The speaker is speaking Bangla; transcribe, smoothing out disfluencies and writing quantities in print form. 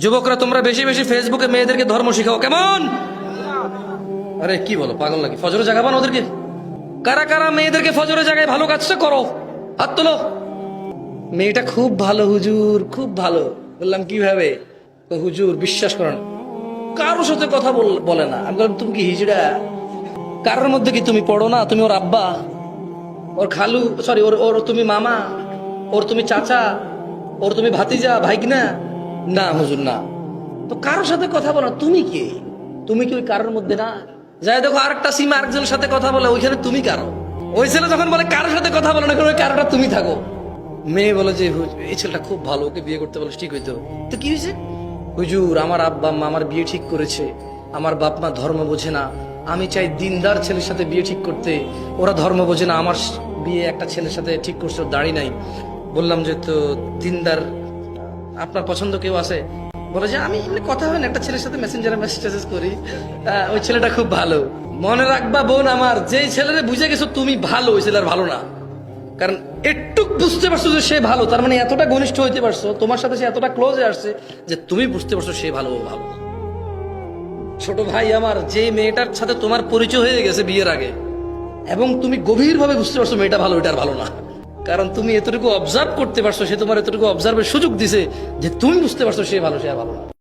যুবকরা তোমরা বেশি বেশি ফেসবুকে মেয়েদেরকে ধর্ম শিখাও, কেমন? আরে কি বলো, পাগল নাকি? ফজরে জাগাবা না ওদেরকে? কারা কারা মেয়েদেরকে ফজরে জাগায় ভালো কাজটা করো, হাত তোলো। মেয়েটা খুব ভালো হুজুর, খুব ভালো। বললাম কিভাবে? তো হুজুর বিশ্বাস করেন কারোর সাথে কথা বলে না। আমি বললাম তুমি কি হিজড়া? কারোর মধ্যে কি তুমি পড়ো না? তুমি ওর আব্বা, ওর খালু, সরি ওর ওর তুমি মামা, ওর তুমি চাচা, ওর তুমি ভাতিজা, ভাইগনা? না হুজুর না। তো কারোর সাথে কথা বলো না, তুমি কে? তুমি কি ওই কারোর মধ্যে না? যাই দেখো আরেকটা সীমা আরেকজনের সাথে কথা বলে, ওইখানে তুমি কারো। ওই ছেলে যখন বলে কারোর সাথে কথা বলো না, ওই কারোটা তুমি থাকো। মেয়ে বলে যে এই ছেলেটা খুব ভালো, ওকে বিয়ে করতে বলে ঠিক হইতো। তো কি হয়েছে? হুজুর আমার আব্বা মা আমার বিয়ে ঠিক করেছে, আমার বাপ মা ধর্ম বোঝে না, আমি চাই দিনদার ছেলের সাথে বিয়ে ঠিক করতে, ওরা ধর্ম বোঝে না, আমার বিয়ে একটা ছেলের সাথে ঠিক করছে, ওর দাড়ি নাই। বললাম যে তো দিনদার আপনার পছন্দ কেউ আছে? বলে যে আমি এমনি কথা হয় না, একটা ছেলের সাথে মেসেঞ্জারে মেসেজ করি, ওই ছেলেটা খুব ভালো। মনে রাখবা বোন আমার, যেই ছেলেরে বুঝে গেছো তুমি ভালো, ওই ছেলে আর ভালো না। কারণ একটু বুঝতে পারছো যে সে ভালো, তার মানে এতটা ঘনিষ্ঠ হইতে পারছো, তোমার সাথে সে এতটা ক্লোজে আসছে যে তুমি বুঝতে পারছো সে ভালো, ও ভালো। ছোট ভাই আমার, যে মেয়েটার সাথে তোমার পরিচয় হয়ে গেছে বিয়ের আগে, এবং তুমি গভীরভাবে বুঝতে পারছো মেয়েটা ভালো, এটার ভালো না, কারণ তুমি এতটুকু অবজার্ভ করতে পারছো, সে তোমার এতটুকু অবজার্ভের সুযোগ দিছে যে তুমি বুঝতে পারছো সে ভালো, সে ভালো না।